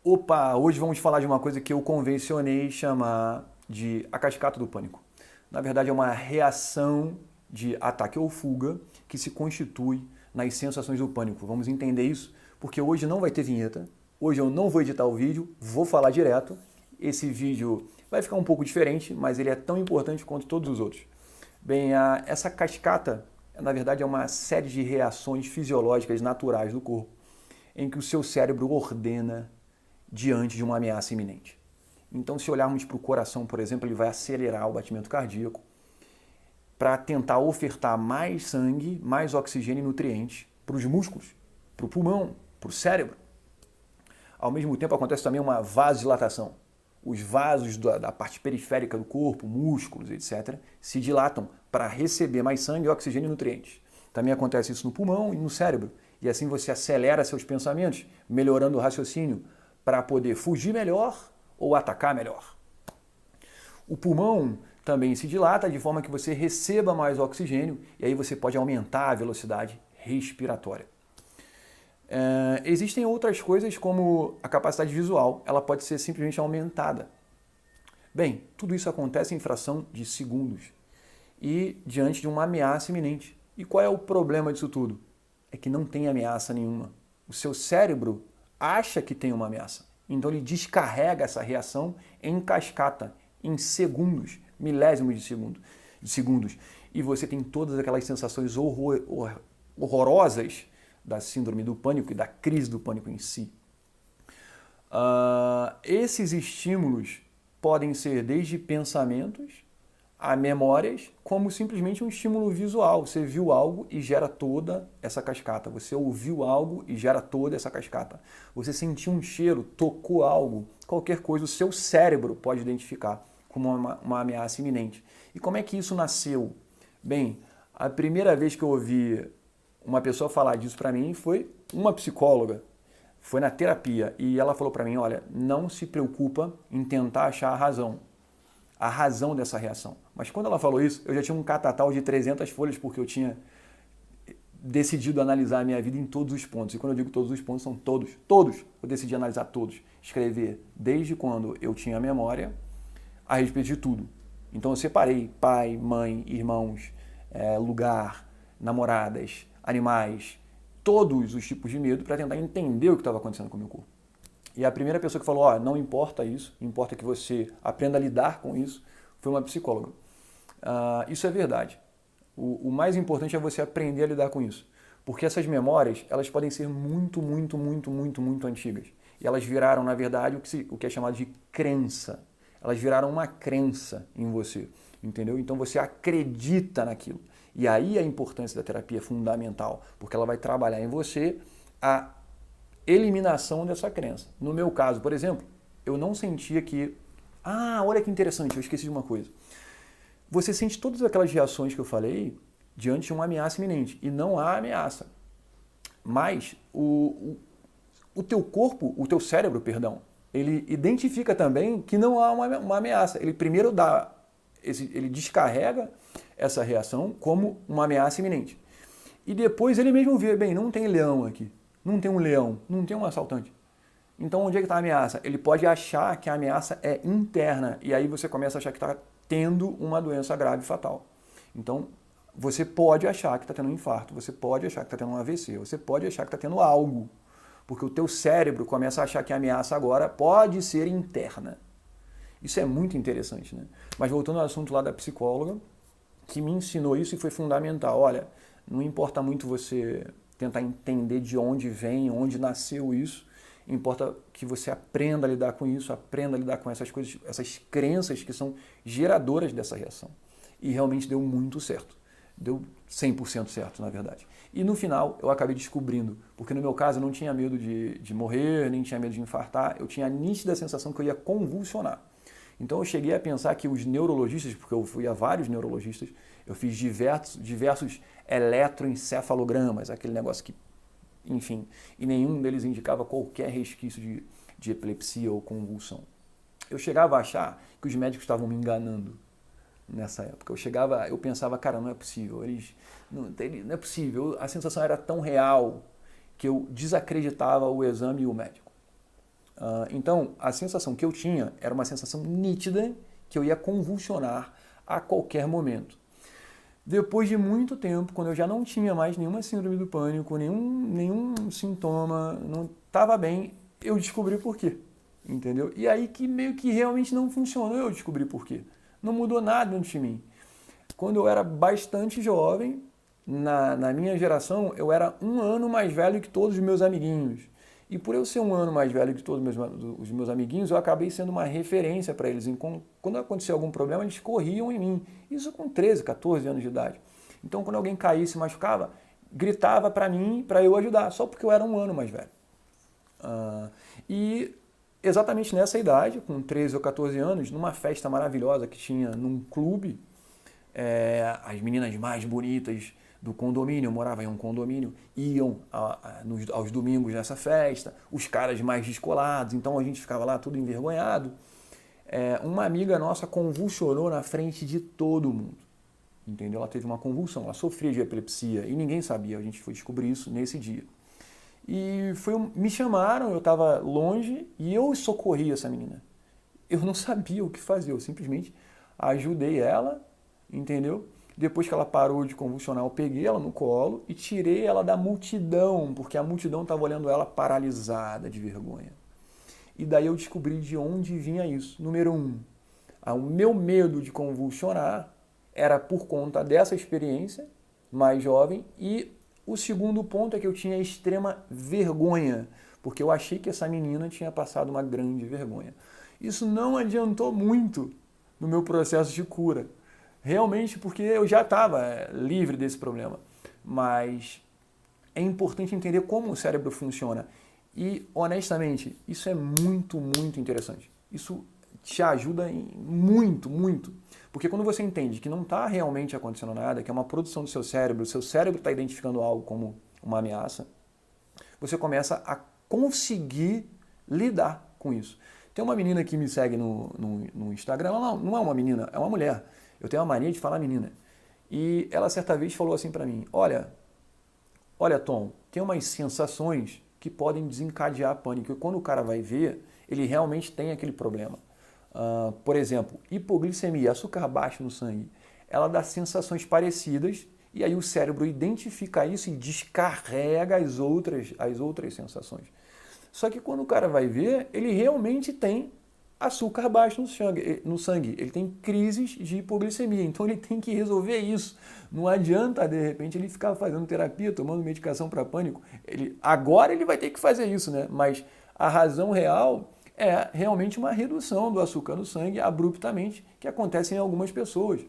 Opa, hoje vamos falar de uma coisa que eu convencionei chamar de a cascata do pânico. Na verdade, é uma reação de ataque ou fuga que se constitui nas sensações do pânico. Vamos entender isso, porque hoje não vai ter vinheta, hoje eu não vou editar o vídeo, vou falar direto. Esse vídeo vai ficar um pouco diferente, mas ele é tão importante quanto todos os outros. Bem, essa cascata, na verdade, é uma série de reações fisiológicas naturais do corpo, em que o seu cérebro ordena diante de uma ameaça iminente. Então, se olharmos para o coração, por exemplo, ele vai acelerar o batimento cardíaco para tentar ofertar mais sangue, mais oxigênio e nutrientes para os músculos, para o pulmão, para o cérebro. Ao mesmo tempo, acontece também uma vasodilatação. Os vasos da parte periférica do corpo, músculos, etc., se dilatam para receber mais sangue, oxigênio e nutrientes. Também acontece isso no pulmão e no cérebro. E assim você acelera seus pensamentos, melhorando o raciocínio, para poder fugir melhor ou atacar melhor. O pulmão também se dilata de forma que você receba mais oxigênio e aí você pode aumentar a velocidade respiratória. Existem outras coisas como a capacidade visual, ela pode ser simplesmente aumentada. Bem, tudo isso acontece em fração de segundos e diante de uma ameaça iminente. E qual é o problema disso tudo? É que não tem ameaça nenhuma. O seu cérebro acha que tem uma ameaça. Então ele descarrega essa reação em cascata, em segundos, milésimos de segundos. E você tem todas aquelas sensações horrorosas da síndrome do pânico e da crise do pânico em si. Esses estímulos podem ser desde pensamentos a memórias, como simplesmente um estímulo visual. Você viu algo e gera toda essa cascata. Você ouviu algo e gera toda essa cascata. Você sentiu um cheiro, tocou algo, qualquer coisa, o seu cérebro pode identificar como uma ameaça iminente. E como é que isso nasceu? Bem, a primeira vez que eu ouvi uma pessoa falar disso para mim foi uma psicóloga. Foi na terapia e ela falou para mim, olha, não se preocupa em tentar achar a razão dessa reação. Mas quando ela falou isso, eu já tinha um catatal de 300 folhas, porque eu tinha decidido analisar a minha vida em todos os pontos. E quando eu digo todos os pontos, são todos. Eu decidi analisar todos. Escrever desde quando eu tinha memória a respeito de tudo. Então eu separei pai, mãe, irmãos, lugar, namoradas, animais, todos os tipos de medo para tentar entender o que estava acontecendo com o meu corpo. E a primeira pessoa que falou, não importa isso, importa que você aprenda a lidar com isso, foi uma psicóloga. Isso é verdade. O mais importante é você aprender a lidar com isso. Porque essas memórias, elas podem ser muito antigas. E elas viraram, na verdade, o que é chamado de crença. Elas viraram uma crença em você, entendeu? Então você acredita naquilo. E aí a importância da terapia é fundamental, porque ela vai trabalhar em você a eliminação dessa crença. No meu caso, por exemplo, eu não sentia que... olha que interessante, eu esqueci de uma coisa. Você sente todas aquelas reações que eu falei diante de uma ameaça iminente. E não há ameaça. Mas o teu corpo, o teu cérebro, perdão, ele identifica também que não há uma ameaça. Ele primeiro ele descarrega essa reação como uma ameaça iminente. E depois ele mesmo vê, bem, não tem leão aqui. Não tem um leão, não tem um assaltante. Então, onde é que está a ameaça? Ele pode achar que a ameaça é interna, e aí você começa a achar que está tendo uma doença grave e fatal. Então, você pode achar que está tendo um infarto, você pode achar que está tendo um AVC, você pode achar que está tendo algo, porque o teu cérebro começa a achar que a ameaça agora pode ser interna. Isso é muito interessante, né? Mas voltando ao assunto lá da psicóloga, que me ensinou isso e foi fundamental. Olha, não importa muito você tentar entender de onde vem, onde nasceu isso. Importa que você aprenda a lidar com isso, aprenda a lidar com essas coisas, essas crenças que são geradoras dessa reação. E realmente deu muito certo. Deu 100% certo, na verdade. E no final eu acabei descobrindo, porque no meu caso eu não tinha medo de morrer, nem tinha medo de infartar, eu tinha a nítida sensação que eu ia convulsionar. Então eu cheguei a pensar que os neurologistas, porque eu fui a vários neurologistas, eu fiz diversos eletroencefalogramas, aquele negócio que, enfim, e nenhum deles indicava qualquer resquício de epilepsia ou convulsão. Eu chegava a achar que os médicos estavam me enganando nessa época. Eu pensava, cara, não é possível, não é possível, a sensação era tão real que eu desacreditava o exame e o médico. Então, a sensação que eu tinha era uma sensação nítida que eu ia convulsionar a qualquer momento. Depois de muito tempo, quando eu já não tinha mais nenhuma síndrome do pânico, nenhum sintoma, não estava bem, eu descobri por quê, entendeu? E aí que meio que realmente não funcionou, eu descobri por quê. Não mudou nada dentro de mim. Quando eu era bastante jovem, na minha geração, eu era 1 ano mais velho que todos os meus amiguinhos. E por eu ser 1 ano mais velho que todos os meus amiguinhos, eu acabei sendo uma referência para eles. Quando acontecia algum problema, eles corriam em mim. Isso com 13, 14 anos de idade. Então, quando alguém caísse e machucava, gritava para mim, para eu ajudar, só porque eu era 1 ano mais velho. E exatamente nessa idade, com 13 ou 14 anos, numa festa maravilhosa que tinha num clube, as meninas mais bonitas do condomínio, eu morava em um condomínio, iam aos domingos nessa festa, os caras mais descolados, então a gente ficava lá tudo envergonhado. Uma amiga nossa convulsionou na frente de todo mundo, entendeu? Ela teve uma convulsão, ela sofria de epilepsia e ninguém sabia, a gente foi descobrir isso nesse dia. E me chamaram, eu estava longe e eu socorri essa menina. Eu não sabia o que fazer, eu simplesmente ajudei ela, entendeu? Depois que ela parou de convulsionar, eu peguei ela no colo e tirei ela da multidão, porque a multidão estava olhando ela paralisada de vergonha. E daí eu descobri de onde vinha isso. Número 1, o meu medo de convulsionar era por conta dessa experiência mais jovem. E o segundo ponto é que eu tinha extrema vergonha, porque eu achei que essa menina tinha passado uma grande vergonha. Isso não adiantou muito no meu processo de cura. Realmente, porque eu já estava livre desse problema. Mas é importante entender como o cérebro funciona. E, honestamente, isso é muito, muito interessante. Isso te ajuda muito, muito. Porque quando você entende que não está realmente acontecendo nada, que é uma produção do seu cérebro está identificando algo como uma ameaça, você começa a conseguir lidar com isso. Tem uma menina que me segue no Instagram, ela não é uma menina, é uma mulher. Eu tenho uma mania de falar menina. E ela certa vez falou assim para mim, olha Tom, tem umas sensações que podem desencadear pânico. E quando o cara vai ver, ele realmente tem aquele problema. Por exemplo, hipoglicemia, açúcar baixo no sangue, ela dá sensações parecidas e aí o cérebro identifica isso e descarrega as outras sensações. Só que quando o cara vai ver, ele realmente tem açúcar baixo no sangue. Ele tem crises de hipoglicemia, então ele tem que resolver isso. Não adianta, de repente, ele ficar fazendo terapia, tomando medicação para pânico. Agora ele vai ter que fazer isso, né? Mas a razão real é realmente uma redução do açúcar no sangue abruptamente, que acontece em algumas pessoas.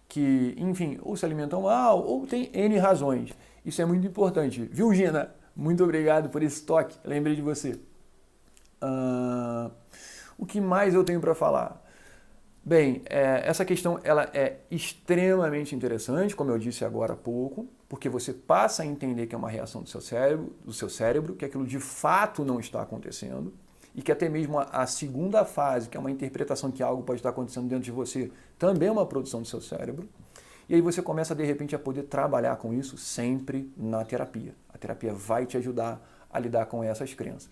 Que, enfim, ou se alimentam mal, ou tem N razões. Isso é muito importante. Viu, Gina? Muito obrigado por esse toque. Lembrei de você. O que mais eu tenho para falar? Bem, essa questão ela é extremamente interessante, como eu disse agora há pouco, porque você passa a entender que é uma reação do seu cérebro, que aquilo de fato não está acontecendo, e que até mesmo a segunda fase, que é uma interpretação que algo pode estar acontecendo dentro de você, também é uma produção do seu cérebro. E aí você começa, de repente, a poder trabalhar com isso sempre na terapia. A terapia vai te ajudar a lidar com essas crenças.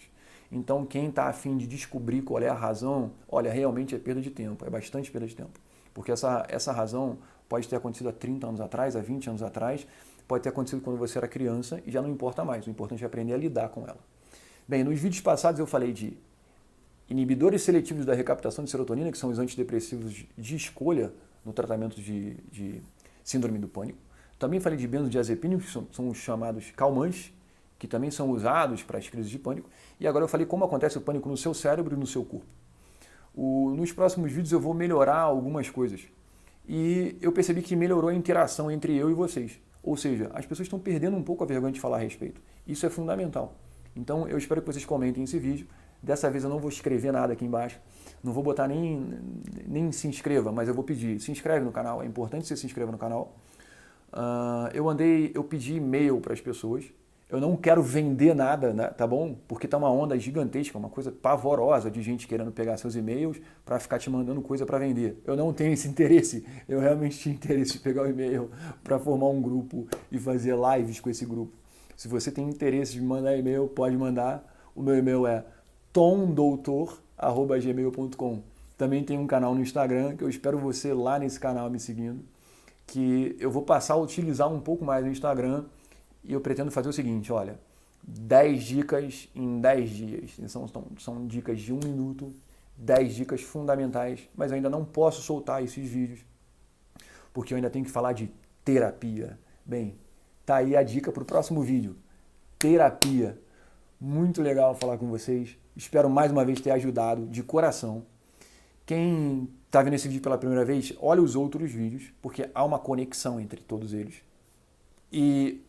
Então, quem está afim de descobrir qual é a razão, olha, realmente é perda de tempo, é bastante perda de tempo. Porque essa razão pode ter acontecido há 30 anos atrás, há 20 anos atrás, pode ter acontecido quando você era criança e já não importa mais. O importante é aprender a lidar com ela. Bem, nos vídeos passados eu falei de inibidores seletivos da recaptação de serotonina, que são os antidepressivos de escolha no tratamento de síndrome do pânico. Também falei de benzodiazepínicos, que são os chamados calmantes, que também são usados para as crises de pânico. E agora eu falei como acontece o pânico no seu cérebro e no seu corpo. Nos próximos vídeos eu vou melhorar algumas coisas. E eu percebi que melhorou a interação entre eu e vocês. Ou seja, as pessoas estão perdendo um pouco a vergonha de falar a respeito. Isso é fundamental. Então eu espero que vocês comentem esse vídeo. Dessa vez eu não vou escrever nada aqui embaixo. Não vou botar nem se inscreva, mas eu vou pedir. Se inscreve no canal. É importante que você se inscreva no canal. Eu pedi e-mail para as pessoas. Eu não quero vender nada, né, tá bom? Porque tá uma onda gigantesca, uma coisa pavorosa de gente querendo pegar seus e-mails para ficar te mandando coisa para vender. Eu não tenho esse interesse. Eu realmente tinha interesse de pegar o e-mail para formar um grupo e fazer lives com esse grupo. Se você tem interesse de mandar e-mail, pode mandar. O meu e-mail é tomdoutor@gmail.com. Também tem um canal no Instagram, que eu espero você lá nesse canal me seguindo, que eu vou passar a utilizar um pouco mais o Instagram e eu pretendo fazer o seguinte, olha, 10 dicas em 10 dias. São dicas de 1 minuto, 10 dicas fundamentais, mas eu ainda não posso soltar esses vídeos, porque eu ainda tenho que falar de terapia. Bem, tá aí a dica para o próximo vídeo. Terapia. Muito legal falar com vocês. Espero mais uma vez ter ajudado de coração. Quem está vendo esse vídeo pela primeira vez, olha os outros vídeos, porque há uma conexão entre todos eles. E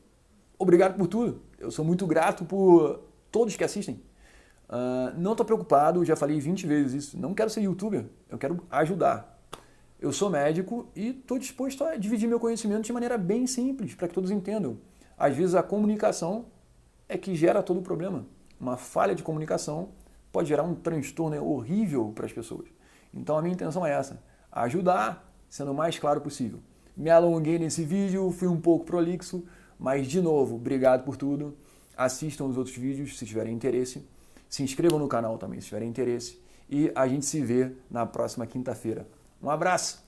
obrigado por tudo. Eu sou muito grato por todos que assistem. Não estou preocupado, já falei 20 vezes isso. Não quero ser youtuber, eu quero ajudar. Eu sou médico e estou disposto a dividir meu conhecimento de maneira bem simples, para que todos entendam. Às vezes a comunicação é que gera todo o problema. Uma falha de comunicação pode gerar um transtorno horrível para as pessoas. Então a minha intenção é essa, ajudar, sendo o mais claro possível. Me alonguei nesse vídeo, fui um pouco prolixo, mas de novo, obrigado por tudo. Assistam os outros vídeos se tiverem interesse. Se inscrevam no canal também se tiverem interesse. E a gente se vê na próxima quinta-feira. Um abraço!